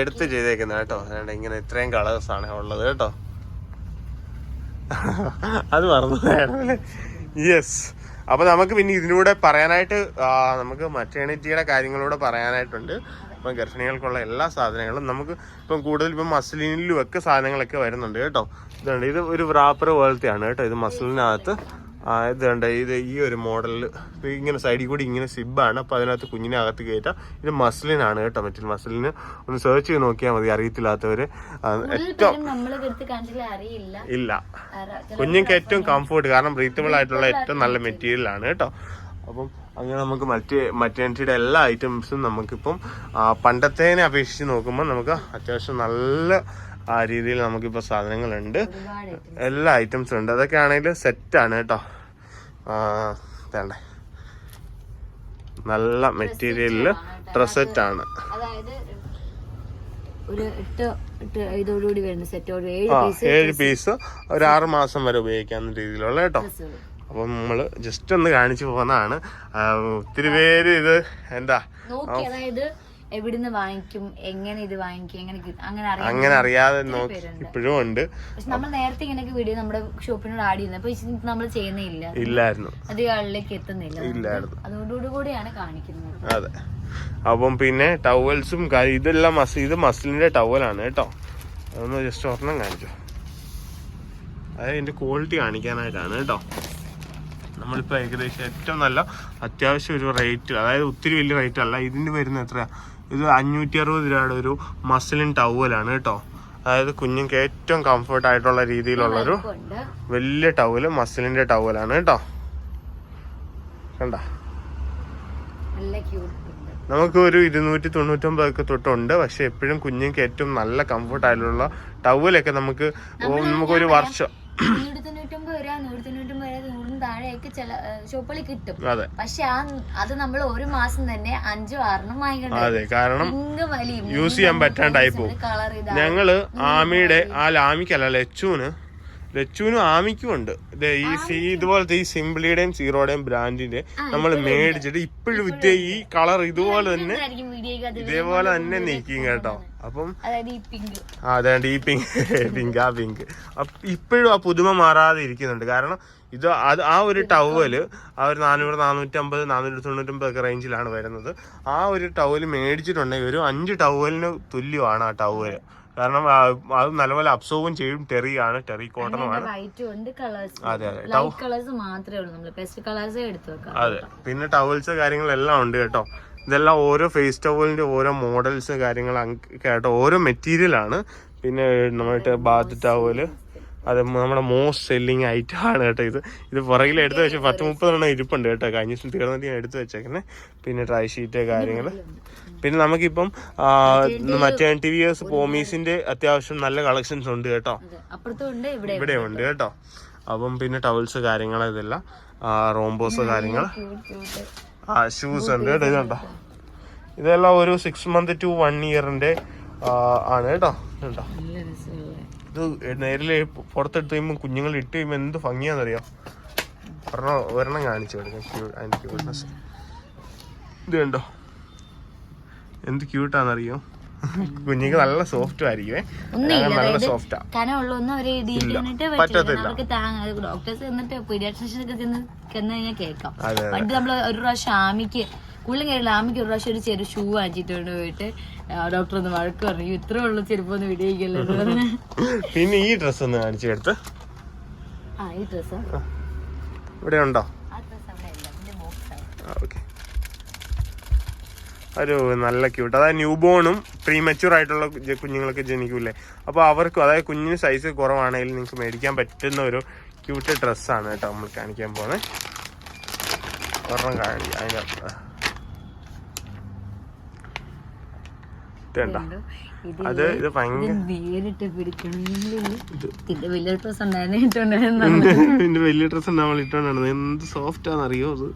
എടുത്ത് ചെയ്തേക്കുന്ന കേട്ടോ. അതുകൊണ്ട് ഇങ്ങനെ ഇത്രയും കളേഴ്സ് ആണ് ഉള്ളത് കേട്ടോ. അത് മറന്നു. യെസ്. അപ്പൊ നമുക്ക് പിന്നെ ഇതിലൂടെ പറയാനായിട്ട് നമുക്ക് മറ്റേണിറ്റിയുടെ കാര്യങ്ങളൂടെ പറയാനായിട്ടുണ്ട്. ഇപ്പം ഗർഭിണികൾക്കുള്ള എല്ലാ സാധനങ്ങളും നമുക്ക് ഇപ്പം കൂടുതൽ ഇപ്പം മസ്ലിനിലും ഒക്കെ സാധനങ്ങളൊക്കെ വരുന്നുണ്ട് കേട്ടോ. ഇതുണ്ട്, ഇത് ഒരു റാപ്പർ പോലത്തെയാണ് കേട്ടോ. ഇത് മസ്ലിനകത്ത് ഇത് കണ്ട ഇത് ഈ ഒരു മോഡലിൽ ഇങ്ങനെ സൈഡിൽ കൂടി ഇങ്ങനെ സിബാണ്. അപ്പൊ അതിനകത്ത് കുഞ്ഞിനെ അകത്ത് കയറ്റാം. ഇത് മസ്ലിനാണ് കേട്ടോ, മറ്റേ മസ്ലിന് ഒന്ന് സെർച്ച് ചെയ്ത് നോക്കിയാൽ മതി അറിയത്തില്ലാത്തവര്. ഏറ്റവും ഇല്ല, കുഞ്ഞുങ്ങൾക്ക് ഏറ്റവും കംഫോർട്ട്, കാരണം ബ്രീത്തബിൾ ആയിട്ടുള്ള ഏറ്റവും നല്ല മെറ്റീരിയൽ ആണ് കേട്ടോ. അപ്പം അങ്ങനെ നമുക്ക് മറ്റേണിറ്റിയുടെ എല്ലാ ഐറ്റംസും നമുക്കിപ്പം പണ്ടത്തേനെ അപേക്ഷിച്ച് നോക്കുമ്പോൾ നമുക്ക് അത്യാവശ്യം നല്ല ആ രീതിയിൽ നമുക്കിപ്പോൾ സാധനങ്ങളുണ്ട്, എല്ലാ ഐറ്റംസും ഉണ്ട്. അതൊക്കെ ആണെങ്കിൽ സെറ്റാണ് കേട്ടോ. വേണ്ടേ, നല്ല മെറ്റീരിയലില് ഡ്രസ് സെറ്റാണ്. ഒരു 7 പീസ് ഒരു 6 മാസം വരെ ഉപയോഗിക്കാവുന്ന രീതിയിലുള്ള കേട്ടോ. അപ്പം നമ്മള് ജസ്റ്റ് ഒന്ന് കാണിച്ചു പോകുന്നതാണ്. ഒത്തിരി പേര് ഇത് എന്താ എവിടുന്ന് വാങ്ങിക്കും, എങ്ങനെ ഇത് വാങ്ങിക്കും, അങ്ങനെ അറിയാതെ ഇപ്പോഴും ഉണ്ട്. പക്ഷെ നമ്മൾ നേരത്തെ ഇങ്ങനെയൊക്കെ വീഡിയോ നമ്മുടെ ഷോപ്പിനോട് ആഡ് ചെയ്യുന്നത്, അപ്പൊ നമ്മൾ ഇല്ലായിരുന്നു, അധികം ആളിലേക്ക് എത്തുന്നില്ല, അതോടുകൂടിയാണ് കാണിക്കുന്നത്. അതെ. അപ്പം പിന്നെ ടവൽസും ഇതെല്ലാം ഇത് മസ്ലിന്റെ ടവലാണ് കേട്ടോ. അതൊന്ന് ജസ്റ്റ് ഒരെണ്ണം കാണിച്ചു, അതായത് ഇതിന്റെ ക്വാളിറ്റി കാണിക്കാനായിട്ടാണ് കേട്ടോ. നമ്മളിപ്പോൾ ഏകദേശം ഏറ്റവും നല്ല അത്യാവശ്യം ഒരു റേറ്റ്, അതായത് ഒത്തിരി വലിയ റേറ്റ് അല്ല. ഇതിന് വരുന്ന എത്ര, ഇത് 560 രൂപയുടെ ഒരു മസ്ലിൻ ടവലാണ് കേട്ടോ. അതായത് കുഞ്ഞുങ്ങൾക്ക് ഏറ്റവും കംഫർട്ട് ആയിട്ടുള്ള രീതിയിലുള്ളൊരു വലിയ ടവല് മസ്ലിന്റെ ടവലാണ് കേട്ടോ. കണ്ട, നമുക്ക് ഒരു 299 ഒക്കെ തൊട്ടുണ്ട്. പക്ഷെ എപ്പോഴും കുഞ്ഞുങ്ങൾക്ക് ഏറ്റവും നല്ല കംഫർട്ട് ആയിട്ടുള്ള ടവലൊക്കെ നമുക്കൊരു വർഷം 199 താഴെയൊക്കെ ചില ഷോപ്പുകളിൽ കിട്ടും. പക്ഷെ അത് നമ്മൾ ഒരു മാസം തന്നെ 5-6 വാങ്ങിക്കണം. അതെ, കാരണം യൂസ് ചെയ്യാൻ പറ്റാണ്ടായി പോകും. ഞങ്ങള് ആമിയുടെ ലാമിക്കല്ല ലച്ചുവിനും ആമിക്കും ഉണ്ട് ഇതുപോലത്തെ ഈ സിംപ്ലിയുടെയും സീറോയുടെയും ബ്രാൻഡിന്റെ നമ്മൾ മേടിച്ചിട്ട് ഇപ്പോഴും ഈ കളർ ഇതേപോലെ തന്നെ നിൽക്കും കേട്ടോ. അപ്പം അതാണ്ട് ഈ പിങ്ക് ഇപ്പോഴും ആ പുതുമ മാറാതെ ഇരിക്കുന്നുണ്ട്. കാരണം ആ ഒരു ടവല് ആ ഒരു 400, 450, 499 ഒക്കെ റേഞ്ചിലാണ് വരുന്നത്. ആ ഒരു ടവല് മേടിച്ചിട്ടുണ്ടെങ്കിൽ ഒരു 5 ടവലിന് തുല്യമാണ് ആ ടവല്. കാരണം അത് നല്ലപോലെ അബ്സോർബും ചെയ്യും. ടെറി കോട്ടണുമാണ്. അതെ, പിന്നെ ടവൽസ് കാര്യങ്ങളെല്ലാം ഉണ്ട് കേട്ടോ. ഇതെല്ലാം ഓരോ ഫേസ് ടവലിന്റെ ഓരോ മോഡൽസ് കാര്യങ്ങൾ കേട്ടോ, ഓരോ മെറ്റീരിയൽ ആണ്. പിന്നെ നമ്മുടെ ബാത്ത് ടവല് അത് നമ്മുടെ മോസ്റ്റ് സെല്ലിങ് ഐറ്റം ആണ് കേട്ടോ. ഇത് പുറകിൽ എടുത്ത് വെച്ച് 10-30 ഇരിപ്പുണ്ട് കേട്ടോ. കഴിഞ്ഞ ദിവസം തീർന്നിട്ട് ഞാൻ എടുത്ത് വെച്ചേക്കുന്നത്. പിന്നെ ഡ്രൈ ഷീറ്റ് കാര്യങ്ങള്. പിന്നെ നമുക്കിപ്പം മറ്റേണിറ്റി വിയേഴ്സ് പോമീസിന്റെ അത്യാവശ്യം നല്ല കളക്ഷൻസ് ഉണ്ട് കേട്ടോ. ഇവിടെ ഉണ്ട് കേട്ടോ. അപ്പം പിന്നെ ടവൽസ് കാര്യങ്ങൾ ഇതെല്ലാം റോംബോസ് കാര്യങ്ങൾ ഷൂസ് ഉണ്ട് കേട്ടോ. ഇതുണ്ടോ, ഇതെല്ലാം ഒരു 6 month to 1 year ആണ് കേട്ടോ. കേട്ടോ, ഇത് നേരില് പുറത്തെടുത്ത് കഴിയുമ്പോൾ കുഞ്ഞുങ്ങൾ ഇട്ട് കഴിയുമ്പോൾ എന്ത് ഭംഗിയാണെന്നറിയാം. ഒരെണ്ണം കാണിച്ചു കൊടുക്കാം. അതിന്റെ ക്യൂട്ട്നെസ് ഇത് കണ്ടോ, എന്ത് ക്യൂട്ടാന്നറിയോ. കുഞ്ഞുങ്ങൾക്ക് നല്ല സോഫ്റ്റ് ആയിരിക്കുമേ, നല്ല സോഫ്റ്റാ. പറ്റത്തില്ല. പണ്ട് നമ്മള് ഒരു പ്രാവശ്യം ആമിക്ക് ഒരു പ്രാവശ്യം ഒരു ചെറു ഷൂ വാങ്ങിച്ചിട്ടുണ്ട് പോയിട്ട് ഡോക്ടർ ഒന്ന് വഴക്ക് പറഞ്ഞു, ഇത്ര ഉള്ള ചെരുപ്പൊന്ന് വിടിയിക്കല്ലോ. പിന്നെ ഈ ഡ്രസ് ഒന്ന് കാണിച്ചെടുത്ത്. ഈ ഡ്രസ് ഇവിടെ ഉണ്ടോ? ഒരു നല്ല ക്യൂട്ട്, അതായത് ന്യൂ ബോണും പ്രീമച്യൂർ ആയിട്ടുള്ള കുഞ്ഞുങ്ങളൊക്കെ ജനിക്കൂലേ, അപ്പോൾ അവർക്കും അതായത് കുഞ്ഞിന് സൈസ് കുറവാണെങ്കിലും നിങ്ങൾക്ക് മേടിക്കാൻ പറ്റുന്ന ഒരു ക്യൂട്ട് ഡ്രസ്സാണ് കേട്ടോ നമ്മൾ കാണിക്കാൻ പോകുന്നത്. ഒരെണ്ണം കാണിക്കാം. അതിനകത്ത് അത് ഇത് ഭയങ്കര വലിയ ഡ്രസ് നമ്മൾ ഇട്ടോണ്ടാണ്. എന്ത് സോഫ്റ്റ് ആണെന്നറിയോ അത്.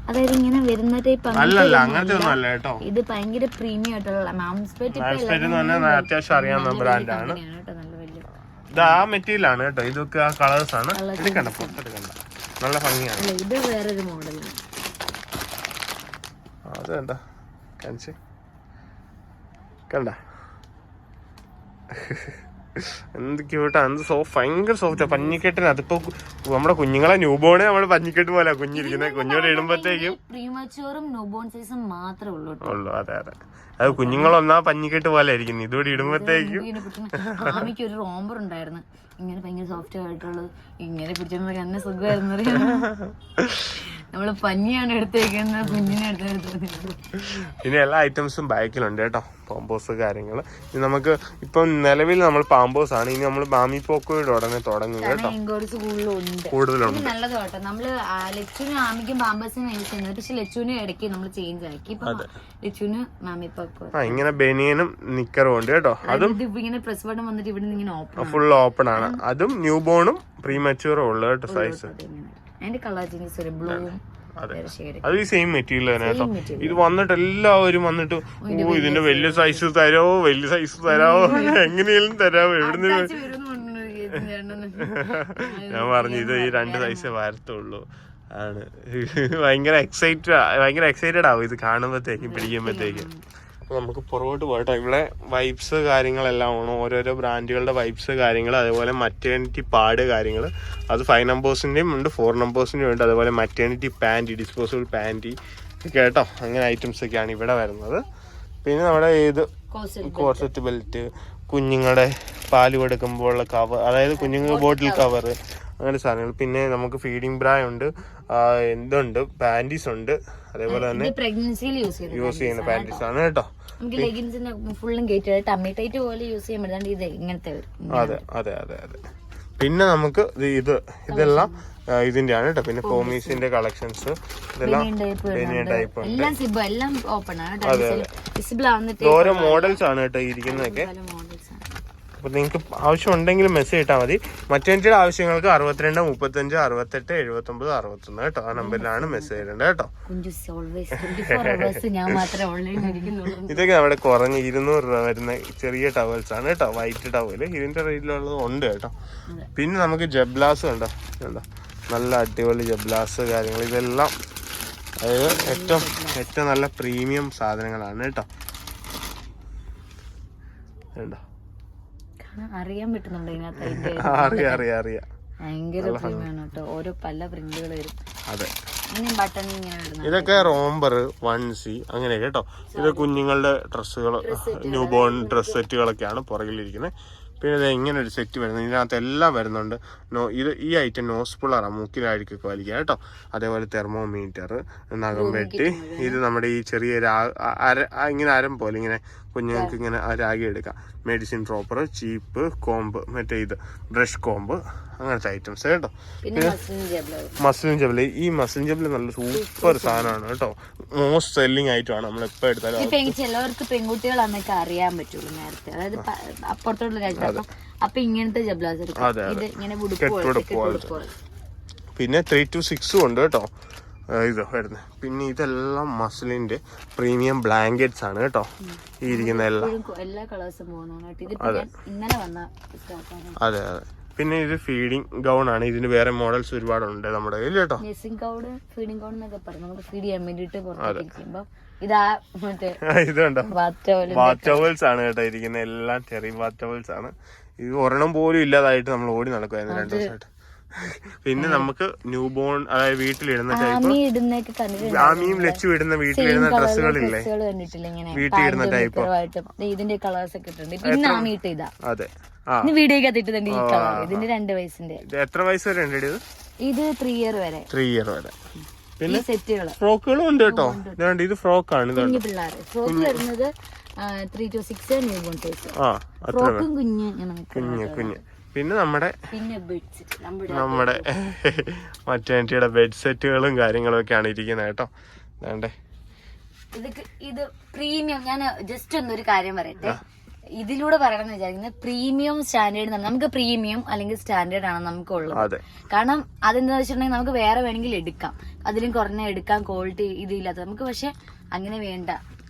അതായത് ഇങ്ങനെ വരുന്ന ടൈപ്പ് അല്ലല്ല, അങ്ങനത്തെ ഒന്നും അല്ല കേട്ടോ. ഇത് ഭയങ്കര പ്രീമിയം ആയിട്ടുള്ള അത്യാവശ്യം അറിയാവുന്ന ബ്രാൻഡാണ്. ഇത് ആ മെറ്റീരിയൽ ആണ് കേട്ടോ. ഇതൊക്കെ ആ കളേഴ്സ് ആണ്. ഇത് കണ്ട പുറത്തെടുക്കണ്ട, നല്ല ഭംഗിയാണ്. ഇത് വേറൊരു മോഡലാണ്. അത് കണ്ട കാണിച്ച് കണ്ട എന്ത് ക്യൂട്ടാ, എന്ത് ഭയങ്കര സോഫ്റ്റാ. പഞ്ഞിക്കെട്ടിന് അതിപ്പോ നമ്മുടെ കുഞ്ഞുങ്ങളെ ന്യൂബോണെ നമ്മള് പഞ്ഞിക്കെട്ട് പോലെ കുഞ്ഞിരിക്കുന്നത്. കുഞ്ഞോടെ ഇടുമ്പോഴത്തേക്കും പ്രീമച്ചുവറും ന്യൂബോൺ സൈസും മാത്രമേ ഉള്ളൂ. അതെ അതെ, അത് കുഞ്ഞുങ്ങളൊന്നാ പഞ്ഞിക്കെട്ട് പോലെ ആയിരിക്കും. ഇതോടെ ഇടുമ്പോഴത്തേക്കും ആമിക്ക് ഒരു റോംബർ ഉണ്ടായിരുന്നു, ഇങ്ങനെ ഭയങ്കര സോഫ്റ്റ് ആയിട്ടുള്ളത്. ഇങ്ങനെ പിടിച്ചോണ്ട് എന്നെ സുഖമായിരുന്നു. നമ്മള് പഞ്ഞിയാണ് എടുത്തേക്കുന്നത്, കുഞ്ഞിനെ എടുത്തെടുത്തത്. പിന്നെ എല്ലാ ഐറ്റംസും ബാക്കിലുണ്ട് കേട്ടോ, പാമ്പോസ് കാര്യങ്ങള്. ഇനി നമുക്ക് ഇപ്പം നിലവിൽ നമ്മൾ പാമ്പോസ് ആണ്. ഇനി നമ്മൾ മാമി പോക്കോയുടെ ഉടനെ തുടങ്ങും കേട്ടോ. കൂടുതലുണ്ട്. നല്ലത് കേട്ടോ. നമ്മള് ലച്ചുവിനും ആമിക്കും പാമ്പേഴ്സിനും യൂസ് ചെയ്യുന്നത്. പക്ഷെ ലച്ചുവിനും ഇടയ്ക്ക് നമ്മൾ ചേഞ്ച് ആക്കി. ഇപ്പൊ ലച്ചുവിന് മാമി പോക്കോ. ഇങ്ങനെ ബനിയനും നിക്കറും ഉണ്ട് കേട്ടോ. അതും ഇങ്ങനെ പ്രസ് ബട്ടൺ വന്നിട്ട് ഇവിടെ ഇങ്ങനെ ഓപ്പൺ, ഫുൾ ഓപ്പൺ ആണ്. അതും ന്യൂ ബോണും പ്രീമച്ചുവറും ഉള്ളു കേട്ടോ സൈസ്. അതിന്റെ കളർ ബ്ലൂവും അത് ഈ സെയിം മെറ്റീരിയൽ തന്നെ കേട്ടോ. ഇത് വന്നിട്ട് എല്ലാവരും വന്നിട്ട് ഇതിന്റെ വലിയ സൈസ് തരാവോ, വലിയ സൈസ് തരാവോ, എങ്ങനെയും തരാവോ, എവിടുന്ന്. ഞാൻ പറഞ്ഞു ഇത് ഈ 2 സൈസ് വരത്തുള്ളൂ ആണ്. ഭയങ്കര എക്സൈറ്റഡ് ആവും ഇത് കാണുമ്പോഴത്തേക്കും, പിടിക്കുമ്പോഴത്തേക്കും. നമുക്ക് പുറകോട്ട് പോകട്ടോ. ഇവിടെ വൈബ്സ് കാര്യങ്ങളെല്ലാം ആണ്, ഓരോരോ ബ്രാൻഡുകളുടെ വൈബ്സ് കാര്യങ്ങൾ, അതേപോലെ മറ്റേണിറ്റി പാഡ് കാര്യങ്ങൾ. അത് 5 നമ്പേഴ്സിന്റെയും ഉണ്ട്, 4 നമ്പേഴ്സിന്റെയും ഉണ്ട്. അതേപോലെ മറ്റേണിറ്റി പാൻറ്റി, ഡിസ്പോസിബിൾ പാൻറ്റി കേട്ടോ. അങ്ങനെ ഐറ്റംസ് ഒക്കെയാണ് ഇവിടെ വരുന്നത്. പിന്നെ നമ്മുടെ ഏത് കോർസെറ്റ് ബെൽറ്റ്, കുഞ്ഞുങ്ങളുടെ പാല് കൊടുക്കുമ്പോൾ ഉള്ള കവർ, അതായത് കുഞ്ഞുങ്ങൾക്ക് ബോട്ടിൽ കവർ, അങ്ങനെ സാധനങ്ങൾ. പിന്നെ നമുക്ക് ഫീഡിംഗ് ബ്രാ ഉണ്ട്, എന്തുണ്ട് പാൻറ്റീസ് ഉണ്ട്. അതേപോലെ തന്നെ യൂസ് ചെയ്യുന്ന പാൻറ്റീസ് ആണ് കേട്ടോ. അതെ അതെ അതെ അതെ. പിന്നെ നമുക്ക് ഇതെല്ലാം ഇതിന്റെയാണ് കേട്ടോ. പിന്നെ പോമീസിന്റെ കളക്ഷൻസ്, ഇതെല്ലാം ടൈപ്പ് ഉണ്ട്. അതെ, ഓരോ മോഡൽസ് ആണ് കേട്ടോ ഇരിക്കുന്നതൊക്കെ. അപ്പൊ നിങ്ങൾക്ക് ആവശ്യം ഉണ്ടെങ്കിൽ മെസ്സേജ് ഇട്ടാൽ മതി. മറ്റേണിറ്റിയുടെ ആവശ്യങ്ങൾക്ക് 62 35 68 79 61 കേട്ടോ. ആ നമ്പറിലാണ് മെസ്സേജ് ഇടേണ്ടത് കേട്ടോ. ഇതൊക്കെ നമ്മുടെ കുറഞ്ഞ് 200 രൂപ വരുന്ന ചെറിയ ടവൽസ് ആണ് കേട്ടോ. വൈറ്റ് ടവല് ഇതിന്റെ റേറ്റിലുള്ളത് ഉണ്ട് കേട്ടോ. പിന്നെ നമുക്ക് ജബ്ലാസ് കണ്ടോ, നല്ല അടിപൊളി ജബ്ലാസ് കാര്യങ്ങൾ. ഇതെല്ലാം അതായത് ഏറ്റവും നല്ല പ്രീമിയം സാധനങ്ങളാണ് കേട്ടോ. കേട്ടോ, അറിയാൻ പറ്റുന്നുണ്ട് ഇതിനകത്ത്. അറിയാം ഭയങ്കര പ്രീമിയാണ് കേട്ടോ. ഓരോ പല പ്രിന്റുകൾ വരും. അതെ, ബട്ടൺ ഇതൊക്കെ റോംബർ, വൺസി അങ്ങനെ കേട്ടോ. ഇത് കുഞ്ഞുങ്ങളുടെ ഡ്രസ്സുകൾ, ന്യൂ ബോൺ ഡ്രസ് സെറ്റുകളൊക്കെയാണ് പുറകിലിരിക്കുന്നത്. പിന്നെ ഇത് ഇങ്ങനെ ഒരു സെറ്റ് വരുന്നത്, ഇതിനകത്ത് എല്ലാം വരുന്നുണ്ട്. ഈ ഐറ്റം നോസ് പുള്ളറാണ്, മൂക്കിലായിരിക്കൊക്കെ വലിക്കുക കേട്ടോ. അതേപോലെ തെർമോമീറ്റർ, നഖം വെട്ടി, ഇത് നമ്മുടെ ഈ ചെറിയ ഇങ്ങനെ അരം പോലെ ഇങ്ങനെ കുഞ്ഞുങ്ങൾക്ക് ഇങ്ങനെ രാഗി എടുക്കാം. മെഡിസിൻ ഡ്രോപ്പർ, ചീപ്പ്, കോമ്പ്, മറ്റേ ഇത് ബ്രഷ് കോമ്പ്, അങ്ങനത്തെ ഐറ്റംസ് കേട്ടോ. പിന്നെ മസ്ലിൻ ജബില്, ഈ മസ്ലിൻ ജബില് നല്ല സൂപ്പർ സാധനമാണ് കേട്ടോ. മോസ്റ്റ് സെല്ലിംഗ് ആയിട്ടാണ് നമ്മൾ എപ്പോ എടുത്താലും. ചിലവർക്ക് പെൺകുട്ടികളാന്നൊക്കെ അറിയാൻ പറ്റുള്ളൂ നേരത്തെ, അതായത് അപ്പുറത്തോട്ടുള്ള രാജ്യത്ത്. അപ്പൊ ഇങ്ങനത്തെ ജബ്ലാസ് പിന്നെ 3 to 6 ഉണ്ട് കേട്ടോ ഇത് വരുന്നത്. പിന്നെ ഇതെല്ലാം മസ്ലിന്റെ പ്രീമിയം ബ്ലാങ്കറ്റ്സ് ആണ് കേട്ടോ. ഈ ഇരിക്കുന്ന എല്ലാ കളേഴ്സും അതെ അതെ. പിന്നെ ഇത് ഫീഡിങ് ഗൗൺ ആണ്. ഇതിന് വേറെ മോഡൽസ് ഒരുപാടുണ്ട് നമ്മുടെ കയ്യിൽ കേട്ടോ. ഇതുണ്ടോ, ബാത്ത് ടവൽസ് ആണ് കേട്ടോ ഇരിക്കുന്ന എല്ലാം. ചെറിയ ബാത്ത് ടവൽസ് ആണ്. ഇത് ഒരെണ്ണം പോലും ഇല്ലാതായിട്ട് നമ്മൾ ഓടി നടക്കുമായിരുന്നു 2 ദിവസമായിട്ട്. പിന്നെ നമുക്ക് ന്യൂ ബോൺ, അതായത് വീട്ടിലിടുന്ന ടൈപ്പ്, ആമിയും ലച്ചു ഇടുന്ന വീട്ടിലിടുന്ന ഡ്രസ്സുകളില്ലേ, വീട്ടിലിടുന്ന ടൈപ്പ്. ഇതിന്റെ കളേഴ്സ് ഒക്കെ ഇട്ടുണ്ട്. അതെ, വീഡിയോ കത്തിട്ടുണ്ട് ഈ കളർ. ഇതിന്റെ 2 വയസ്സിന്റെ. എത്ര വയസ്സ് വരെ ഉണ്ട് ഇത്? ഇത് 3 ഇയർ വരെ. പിന്നെ സെറ്റുകൾ, ഫ്രോക്കുകളും ഉണ്ട് കേട്ടോ. ഇത് ഫ്രോക്കാണ്. ഫ്രോക്ക് വരുന്നത് 3 to 6 ന്യൂ ബോൺ സൈസ്. ഫ്രോക്കും കുഞ്ഞ്. പിന്നെ നമ്മുടെ മറ്റേണിറ്റിയുടെ ബെഡ് സെറ്റുകളും കാര്യങ്ങളും ഒക്കെയാണ് ഇരിക്കുന്നത് കേട്ടോ. വേണ്ടേ, ഇത് പ്രീമിയം. ഞാൻ ജസ്റ്റ് ഒന്നൊരു കാര്യം പറയട്ടെ, ഇതിലൂടെ പറയണമെന്ന് വിചാരിക്കുന്നത് പ്രീമിയം സ്റ്റാൻഡേർഡ്. നമുക്ക് പ്രീമിയം അല്ലെങ്കിൽ സ്റ്റാൻഡേർഡ് ആണ് നമുക്കുള്ളത്. കാരണം അതെന്താ വെച്ചിട്ടുണ്ടെങ്കിൽ നമുക്ക് വേറെ വേണമെങ്കിൽ എടുക്കാം, അതിലും കുറഞ്ഞ എടുക്കാം, ക്വാളിറ്റി ഇതില്ലാത്ത നമുക്ക്. പക്ഷെ അങ്ങനെ വേണ്ട,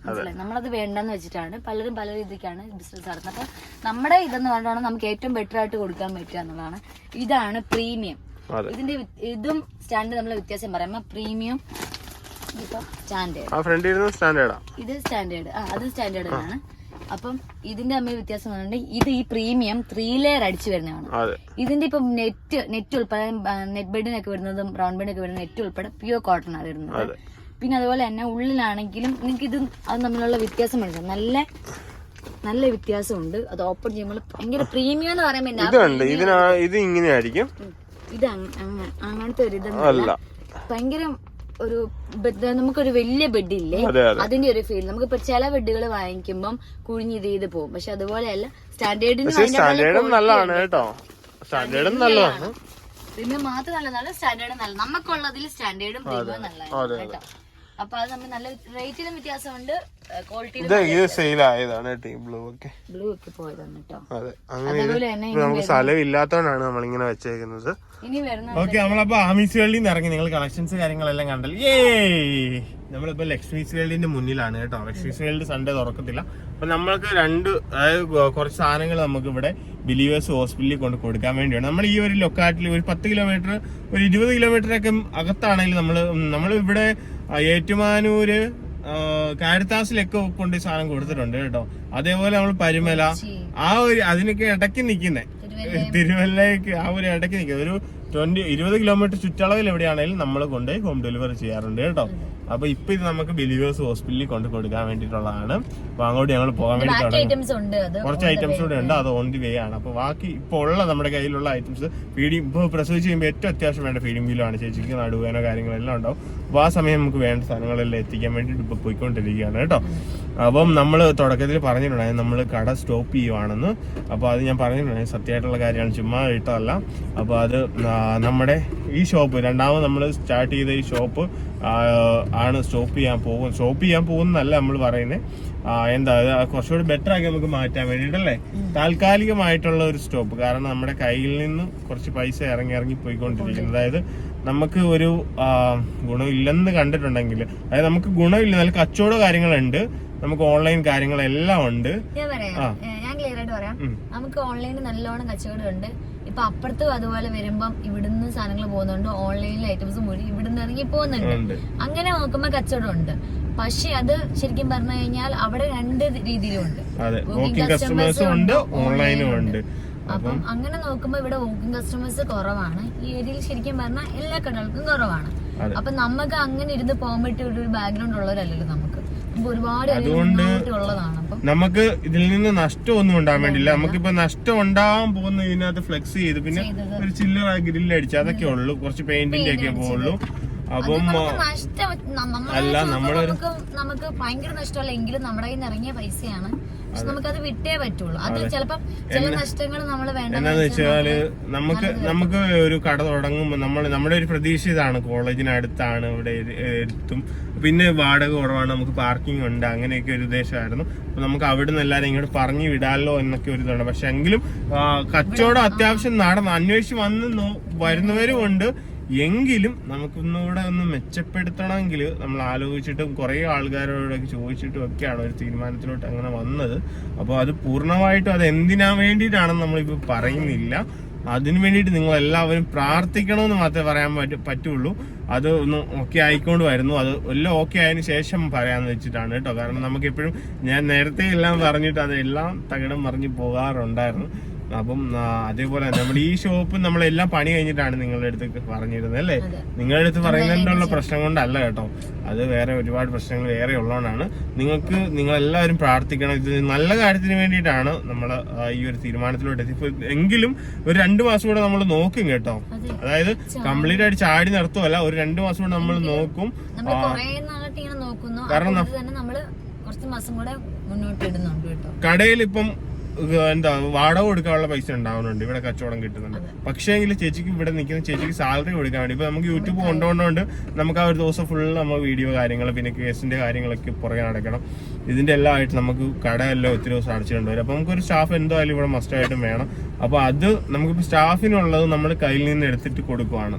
നമ്മളത് വേണ്ടെന്ന് വെച്ചിട്ടാണ് പലരും പല രീതിക്കാണ് ബിസിനസ് നടത്തുന്നത്. അപ്പൊ നമ്മുടെ ഇതെന്ന് പറഞ്ഞാൽ നമുക്ക് ഏറ്റവും ബെറ്റർ ആയിട്ട് കൊടുക്കാൻ പറ്റുക എന്നുള്ളതാണ്. ഇതാണ് പ്രീമിയം. ഇതിന്റെ ഇതും സ്റ്റാൻഡേർഡ് നമ്മളെ വ്യത്യാസം പറയുമ്പോ പ്രീമിയം ഇപ്പൊ സ്റ്റാൻഡേർഡ്, ഇത് സ്റ്റാൻഡേർഡ്, അത് സ്റ്റാൻഡേർഡ് ആണ്. അപ്പം ഇതിന്റെ തമ്മിൽ വ്യത്യാസം പറഞ്ഞിട്ടുണ്ടെങ്കിൽ ഇത് ഈ പ്രീമിയം 3 ലെയർ അടിച്ചു വരുന്നതാണ്. ഇതിന്റെ ഇപ്പം നെറ്റ് ഉൾപ്പെടെ നെറ്റ് ബെഡിനൊക്കെ വരുന്നതും റൗണ്ട് ബെഡിനൊക്കെ വരുന്ന നെറ്റ് ഉൾപ്പെടെ പ്യൂർ കോട്ടൺ ആണ് വരുന്നത്. പിന്നെ അതുപോലെ തന്നെ ഉള്ളിലാണെങ്കിലും നിങ്ങൾക്ക് ഇത് അത് തമ്മിലുള്ള വ്യത്യാസം മനസ്സിലാവും. നല്ല വ്യത്യാസമുണ്ട്. അത് ഓപ്പൺ ചെയ്യുമ്പോൾ ഭയങ്കര പ്രീമിയം എന്ന് പറയുമ്പോൾ ഇത് ഇങ്ങനെയായിരിക്കും. ഇത് അങ്ങനത്തെ ഒരു ഇതല്ല, ഭയങ്കര ഒരു നമുക്കൊരു വലിയ ബെഡില്ലേ അതിന്റെ ഒരു ഫീൽ. നമുക്കിപ്പോ ചില ബെഡുകൾ വാങ്ങിക്കുമ്പം കുഴിഞ്ഞ് ചെയ്ത് പോകും. പക്ഷെ അതുപോലെയല്ല, സ്റ്റാൻഡേർഡിന് പ്രീമിയം മാത്രം നല്ലതാണ്, സ്റ്റാൻഡേർഡും നല്ല. നമുക്കുള്ളതിൽ സ്റ്റാൻഡേർഡും പ്രീമിയം നല്ലതാണ് കേട്ടോ. അപ്പൊ അത് നമ്മൾ നല്ല റേറ്റിലും വ്യത്യാസമുണ്ട്, ക്വാളിറ്റിയിലും. ബ്ലൂ ഒക്കെ പോയതാണ് കേട്ടോ. അതേപോലെ തന്നെ നമുക്ക് സ്ഥലമില്ലാത്തതുകൊണ്ടാണ് നമ്മളിങ്ങനെ വെച്ചേക്കുന്നത്. ഇനി വരുന്ന ഓക്കെ, നമ്മളപ്പോ ആമീസ് വേൾഡിൽ നിന്ന് ഇറങ്ങി. നിങ്ങൾ കളക്ഷൻസ് കാര്യങ്ങളെല്ലാം കണ്ടല്ലോ. നമ്മളിപ്പോ ലക്ഷ്മീസ് വേൾഡിന്റെ മുന്നിലാണ് കേട്ടോ. ലക്ഷ്മീസ് വേൾഡ് സൺഡേ തുറക്കത്തില്ല. അപ്പൊ നമ്മൾക്ക് അതായത് കുറച്ച് സാധനങ്ങൾ നമുക്ക് ഇവിടെ ബിലീവേഴ്സ് ഹോസ്പിറ്റലിൽ കൊണ്ട് കൊടുക്കാൻ വേണ്ടിയാണ്. നമ്മൾ ഈ ഒരു ലൊക്കാലിറ്റിയിൽ ഒരു 10 കിലോമീറ്റർ, ഒരു 20 കിലോമീറ്ററൊക്കെ അകത്താണെങ്കിൽ നമ്മൾ ഇവിടെ ഏറ്റുമാനൂര്, കാരിത്താസിലൊക്കെ കൊണ്ട് സാധനം കൊടുത്തിട്ടുണ്ട് കേട്ടോ. അതേപോലെ നമ്മൾ പരുമല, ആ ഒരു അതിനൊക്കെ ഇടയ്ക്ക് നിൽക്കുന്നേ, തിരുവല്ലയ്ക്ക് ആ ഒരു ഇടയ്ക്ക് നിൽക്കുന്നത് ഒരു 20 കിലോമീറ്റർ ചുറ്റളവിൽ എവിടെയാണെങ്കിലും നമ്മൾ കൊണ്ടുപോയി ഹോം ഡെലിവറി ചെയ്യാറുണ്ട് കേട്ടോ. അപ്പൊ ഇപ്പൊ ഇത് നമുക്ക് ബിലീവേഴ്സ് ഹോസ്പിറ്റലിൽ കൊണ്ട് കൊടുക്കാൻ വേണ്ടിയിട്ടുള്ളതാണ്. അപ്പൊ അങ്ങോട്ട് ഞങ്ങൾ പോകാൻ വേണ്ടി കുറച്ച് ഐറ്റംസ് കൂടെ ഉണ്ട്, അത് ഓൺ ദി വേ ആണ്. അപ്പൊ ബാക്കി ഇപ്പൊ ഉള്ള നമ്മുടെ കയ്യിലുള്ള ഐറ്റംസ് ഫീഡിങ്, ഇപ്പൊ പ്രസവിച്ച് കഴിയുമ്പോൾ ഏറ്റവും അത്യാവശ്യം വേണ്ട ഫീഡിങ് വീലാണ്. ചേച്ചിക്ക് നടുവേനോ കാര്യങ്ങളെല്ലാം ഉണ്ടാവും. അപ്പൊ ആ സമയം നമുക്ക് വേണ്ട സാധനങ്ങളെല്ലാം എത്തിക്കാൻ വേണ്ടിയിട്ട് ഇപ്പൊ പോയിക്കൊണ്ടിരിക്കുകയാണ് കേട്ടോ. അപ്പം നമ്മൾ തുടക്കത്തിൽ പറഞ്ഞിട്ടുണ്ടായിരുന്നു നമ്മൾ കട സ്റ്റോപ്പ് ചെയ്യുവാണെന്ന്. അപ്പൊ അത് ഞാൻ പറഞ്ഞിട്ടുണ്ടായിരുന്നു, സത്യമായിട്ടുള്ള കാര്യമാണ്, ചുമ്മാ ഇട്ടതല്ല. അപ്പൊ അത് നമ്മുടെ ഈ ഷോപ്പ്, രണ്ടാമത് നമ്മൾ സ്റ്റാർട്ട് ചെയ്ത ഈ ഷോപ്പ് ആണ് സ്റ്റോപ്പ് ചെയ്യാൻ പോകുന്നല്ല നമ്മൾ പറയുന്നത്. എന്താ കുറച്ചുകൂടി ബെറ്റർ ആക്കി നമുക്ക് മാറ്റാൻ വേണ്ടിട്ടല്ലേ, താൽക്കാലികമായിട്ടുള്ള ഒരു സ്റ്റോപ്പ്. കാരണം നമ്മുടെ കയ്യിൽ നിന്ന് കുറച്ച് പൈസ ഇറങ്ങി പോയിക്കൊണ്ടിരിക്കുന്നത്. അതായത് നമുക്ക് ഒരു ഗുണമില്ലെന്ന് കണ്ടിട്ടുണ്ടെങ്കിൽ, അതായത് നമുക്ക് ഗുണമില്ല, നല്ല കച്ചവട കാര്യങ്ങളുണ്ട്, നമുക്ക് ഓൺലൈൻ കാര്യങ്ങളെല്ലാം ഉണ്ട്. ഞാൻ ക്ലിയർ ആയിട്ട് പറയാം, നമുക്ക് ഓൺലൈനിൽ നല്ലോണം കച്ചവടമുണ്ട്. ഇപ്പൊ അപ്പുറത്തും അതുപോലെ വരുമ്പം ഇവിടുന്ന് സാധനങ്ങൾ പോകുന്നുണ്ട്, ഓൺലൈനിൽ ഐറ്റംസ് മുഴുവൻ ഇവിടുന്ന് ഇറങ്ങി പോകുന്നുണ്ട്. അങ്ങനെ നോക്കുമ്പോ കച്ചവടം ഉണ്ട്. പക്ഷെ അത് ശരിക്കും പറഞ്ഞു കഴിഞ്ഞാൽ അവിടെ 2 രീതിയിലും ഉണ്ട്, കസ്റ്റമേഴ്സും ഉണ്ട്, ഓൺലൈനും ഉണ്ട്. അപ്പം അങ്ങനെ നോക്കുമ്പോ ഇവിടെ വോക്കിംഗ് കസ്റ്റമേഴ്സ് കുറവാണ്. ഈ ഏരിയയിൽ ശരിക്കും പറഞ്ഞാൽ എല്ലാ കടകൾക്കും കുറവാണ്. അപ്പൊ നമുക്ക് അങ്ങനെ ഇരുന്ന് പോകാൻ പറ്റിയ ഒരു ബാക്ക്ഗ്രൗണ്ട് ഉള്ളവരല്ലല്ലോ നമുക്ക്. ഒരുപാട് ഉള്ളതാണ്. നമുക്ക് ഇതിൽ നിന്ന് നഷ്ടമൊന്നും ഉണ്ടാകാൻ വേണ്ടില്ല. നമുക്കിപ്പോ നഷ്ടം ഉണ്ടാവാൻ പോകുന്ന ഇതിനകത്ത് ഫ്ലെക്സ് ചെയ്ത് പിന്നെ ഒരു ചില്ലറ ഗ്രില്ല് അടിച്ച് അതൊക്കെ ഉള്ളു, കുറച്ച് പെയിന്റിന്റെ ഒക്കെ പോകുള്ളൂ. അപ്പം അല്ല നമുക്ക് ഭയങ്കര നഷ്ടമല്ല, എങ്കിലും നമ്മുടെ കയ്യിൽ നിന്ന് ഇറങ്ങിയ പൈസയാണ്. പക്ഷെ നമുക്കത് വിട്ടേ പറ്റുള്ളൂ. അത് ചിലപ്പം ചില നഷ്ടങ്ങൾ നമ്മൾ എന്താന്ന് വെച്ചാല് നമുക്ക് ഒരു കട തുടങ്ങുമ്പോൾ നമ്മുടെ ഒരു പ്രതീക്ഷ ഇതാണ്, കോളേജിനടുത്താണ്, ഇവിടെ എത്തും, പിന്നെ വാടക കുറവാണ്, നമുക്ക് പാർക്കിംഗ് ഉണ്ട്, അങ്ങനെയൊക്കെ ഒരു ഉദ്ദേശമായിരുന്നു. അപ്പൊ നമുക്ക് അവിടെ നിന്ന് എല്ലാവരും ഇങ്ങോട്ട് പറഞ്ഞു വിടാലോ എന്നൊക്കെ ഒരു ഇതാണ്. പക്ഷെ എങ്കിലും കച്ചവടം അത്യാവശ്യം അന്വേഷിച്ച് വരുന്നവരും ഉണ്ട്. എങ്കിലും നമുക്കൊന്നുകൂടെ ഒന്ന് മെച്ചപ്പെടുത്തണമെങ്കിൽ നമ്മൾ ആലോചിച്ചിട്ടും കുറേ ആൾക്കാരോടൊക്കെ ചോദിച്ചിട്ടും ഒക്കെയാണ് ഒരു തീരുമാനത്തിലോട്ട് അങ്ങനെ വന്നത്. അപ്പോൾ അത് പൂർണ്ണമായിട്ടും അത് എന്തിനാ വേണ്ടിയിട്ടാണെന്ന് നമ്മളിപ്പോൾ പറയുന്നില്ല. അതിനു വേണ്ടിയിട്ട് നിങ്ങൾ എല്ലാവരും പ്രാർത്ഥിക്കണമെന്ന് മാത്രമേ പറയാൻ പറ്റുള്ളൂ. അത് ഒന്ന് ഓക്കെ ആയിക്കൊണ്ട് വരുന്നു, അത് എല്ലാം ഓക്കെ ആയതിനു ശേഷം പറയാന്ന് വെച്ചിട്ടാണ് കേട്ടോ. കാരണം നമുക്ക് എപ്പോഴും ഞാൻ നേരത്തെ എല്ലാം പറഞ്ഞിട്ട് അതെല്ലാം തകിടം മറിഞ്ഞ് പോകാറുണ്ടായിരുന്നു. അപ്പം അതേപോലെ നമ്മുടെ ഈ ഷോപ്പ് നമ്മളെല്ലാം പണി കഴിഞ്ഞിട്ടാണ് നിങ്ങളുടെ അടുത്ത് പറഞ്ഞിരുന്നത് അല്ലേ. നിങ്ങളുടെ അടുത്ത് പറയുന്നതിനുള്ള പ്രശ്നം കൊണ്ടല്ല കേട്ടോ, അത് വേറെ ഒരുപാട് പ്രശ്നങ്ങൾ വേറെ ഉള്ളതുകൊണ്ടാണ്. നിങ്ങളെല്ലാവരും പ്രാർത്ഥിക്കണം. ഇത് നല്ല കാര്യത്തിന് വേണ്ടിയിട്ടാണ് നമ്മൾ ഈ ഒരു തീരുമാനത്തിലോട്ട് എത്തി. എങ്കിലും ഒരു 2 മാസം കൂടെ നമ്മൾ നോക്കും കേട്ടോ. അതായത് കംപ്ലീറ്റ് ആയിട്ട് ചാടി നിർത്തുമല്ല, ഒരു 2 മാസം കൂടെ നമ്മൾ നോക്കും. കാരണം കടയിൽ ഇപ്പം എന്താ വാടക കൊടുക്കാനുള്ള പൈസ ഉണ്ടാവുന്നുണ്ട്, ഇവിടെ കച്ചവടം കിട്ടുന്നുണ്ട്. പക്ഷേ എങ്കിൽ ചേച്ചിക്ക് ഇവിടെ നിൽക്കുന്ന ചേച്ചിക്ക് സാലറി കൊടുക്കാൻ വേണ്ടി ഇപ്പൊ നമുക്ക് യൂട്യൂബ് കൊണ്ടുകൊണ്ടുകൊണ്ട് നമുക്ക് ആ ഒരു ദിവസം ഫുൾ നമ്മൾ വീഡിയോ കാര്യങ്ങൾ പിന്നെ കേസിന്റെ കാര്യങ്ങളൊക്കെ പുറകെ നടക്കണം. ഇതിന്റെ എല്ലാം ആയിട്ട് നമുക്ക് കടയെല്ലാം ഒത്തിരി ദിവസം അടച്ചിട്ടുണ്ട് വരും. അപ്പൊ നമുക്കൊരു സ്റ്റാഫ് എന്തായാലും ഇവിടെ മസ്റ്റായിട്ടും വേണം. അപ്പൊ അത് നമുക്കിപ്പോ സ്റ്റാഫിനുള്ളത് നമ്മൾ കയ്യിൽ നിന്ന് എടുത്തിട്ട് കൊടുക്കുവാണ്,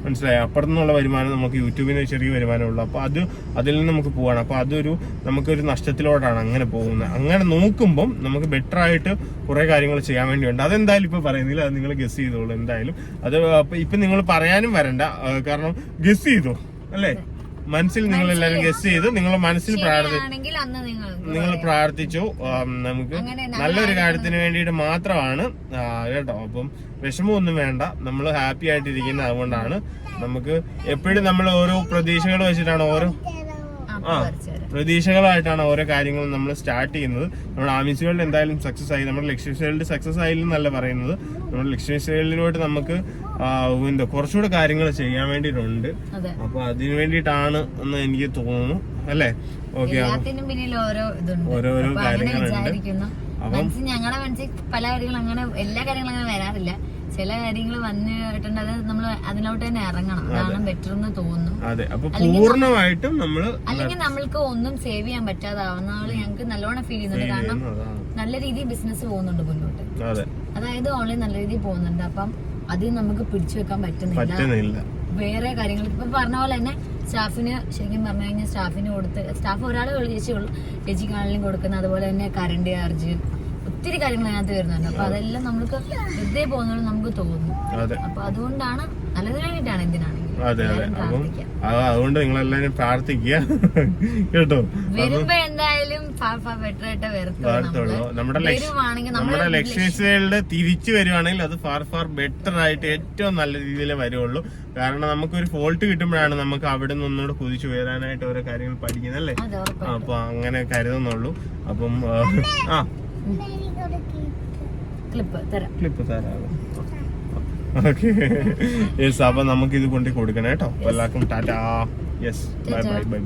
മനസ്സിലായി. അപ്പുറത്തുനിന്നുള്ള വരുമാനം നമുക്ക് യൂട്യൂബിന് ചെറിയ വരുമാനമുള്ളൂ. അപ്പോൾ അതിൽ നിന്ന് നമുക്ക് പോവാണ്. അപ്പോൾ നമുക്കൊരു നഷ്ടത്തിലോട്ടാണ് അങ്ങനെ പോകുന്നത്. അങ്ങനെ നോക്കുമ്പം നമുക്ക് ബെറ്റർ ആയിട്ട് കുറെ കാര്യങ്ങൾ ചെയ്യാൻ വേണ്ടിയുണ്ട്. അതെന്തായാലും ഇപ്പൊ പറയുന്നില്ല, അത് നിങ്ങൾ ഗസ് ചെയ്തോളൂ. എന്തായാലും അത് ഇപ്പൊ നിങ്ങൾ പറയാനും വരണ്ട, കാരണം ഗസ് ചെയ്തോ അല്ലേ. മനസ്സിൽ നിങ്ങൾ എല്ലാവരും ഗസ് ചെയ്ത് നിങ്ങൾ മനസ്സിൽ ആണെങ്കിൽ അന്ന് നിങ്ങൾ പ്രാർത്ഥിച്ചു. നമുക്ക് നല്ലൊരു കാര്യത്തിന് വേണ്ടിയിട്ട് മാത്രമാണ് കേട്ടോ. അപ്പം വിഷമമൊന്നും വേണ്ട, നമ്മൾ ഹാപ്പി ആയിട്ടിരിക്കുന്നത്. അതുകൊണ്ടാണ് നമുക്ക് എപ്പോഴും നമ്മൾ ഓരോ പ്രതീക്ഷകൾ വെച്ചിട്ടാണ് പ്രതീക്ഷകളായിട്ടാണ് ഓരോ കാര്യങ്ങളും നമ്മൾ സ്റ്റാർട്ട് ചെയ്യുന്നത്. നമ്മുടെ ആമിസ് വേൾഡ് എന്തായാലും സക്സസ് ആയി, നമ്മുടെ ലക്ഷ്മി വേൾഡ് സക്സസ് ആയില്ലെന്നല്ല പറയുന്നത്. നമ്മുടെ ലക്ഷ്മി വേൾഡിലോട്ട് നമുക്ക് കുറച്ചുകൂടെ കാര്യങ്ങൾ ചെയ്യാൻ വേണ്ടിയിട്ടുണ്ട്. അപ്പൊ അതിനു വേണ്ടിയിട്ടാണ് എന്ന് എനിക്ക് തോന്നുന്നു, അല്ലേ? ഓക്കെ, ഓരോരോ കാര്യങ്ങളുണ്ട്. അപ്പം ഞങ്ങളുടെ മനസ്സിൽ പല കാര്യങ്ങളും അങ്ങനെ എല്ലാ കാര്യങ്ങളും അങ്ങനെ വരാറില്ല. ചില കാര്യങ്ങൾ വന്നിട്ടുണ്ട്, അത് നമ്മൾ അതിലോട്ട് തന്നെ ഇറങ്ങണം, അതാണ് ബെറ്റർ എന്ന് തോന്നുന്നു. അതെ, അപ്പൊ പൂർണ്ണമായിട്ടും നമ്മള് അല്ലെങ്കിൽ നമ്മൾക്ക് ഒന്നും സേവ് ചെയ്യാൻ പറ്റാതാവുന്ന ഞങ്ങൾക്ക് നല്ലോണം ഫീൽ ചെയ്യുന്നുണ്ട്. കാരണം നല്ല രീതിയിൽ ബിസിനസ് പോകുന്നുണ്ട് മുന്നോട്ട്, അതായത് ഓൺലൈൻ നല്ല രീതിയിൽ പോകുന്നുണ്ട്. അപ്പം അത് നമുക്ക് പിടിച്ചു വെക്കാൻ പറ്റുന്നില്ല. വേറെ കാര്യങ്ങൾ ഇപ്പൊ പറഞ്ഞ പോലെ തന്നെ സ്റ്റാഫിന് ശരിക്കും പറഞ്ഞു കഴിഞ്ഞാൽ സ്റ്റാഫിന് കൊടുത്ത് സ്റ്റാഫ് ഒരാൾ ചേച്ചിക്കാണെങ്കിലും കൊടുക്കുന്നത്, അതുപോലെ തന്നെ കറണ്ട് ചാർജ്, ഒത്തിരി കാര്യങ്ങൾ അതിനകത്ത് വരുന്നുണ്ട്. അപ്പൊ അതെല്ലാം നമുക്ക് വെറുതെ പോകുന്നത് നമുക്ക് തോന്നുന്നു. അപ്പൊ അതുകൊണ്ടാണ് നല്ലതിന് വേണ്ടിയിട്ടാണ് എന്തിനാണെങ്കിലും. അതെ, അതുകൊണ്ട് നിങ്ങളെല്ലാരും പ്രാർത്ഥിക്കുക കേട്ടോ. വരുമ്പോ എന്തായാലും ബെറ്റർ ആയിട്ട് വരത്തുള്ളൂ. നമ്മുടെ ലക്ഷ്മി വേൾഡ് തിരിച്ചു വരുവാണെങ്കിൽ അത് ഫാർ ബെറ്റർ ആയിട്ട് ഏറ്റവും നല്ല രീതിയിൽ വരുള്ളൂ. കാരണം നമുക്കൊരു ഫോൾട്ട് കിട്ടുമ്പോഴാണ് നമുക്ക് അവിടെ നിന്ന് ഒന്നുകൂടെ കുതിച്ചു വരാനായിട്ട് ഓരോ കാര്യങ്ങൾ പഠിക്കുന്നല്ലേ. അപ്പൊ അങ്ങനെ കരുതുന്നുള്ളൂ. അപ്പം ക്ലിപ്പ് തരാം. Okay, yes. അപ്പൊ നമുക്ക് ഇത് കൊണ്ട് കൊടുക്കണം കേട്ടോ. എല്ലാവർക്കും Tata. Yes, bye bye bye.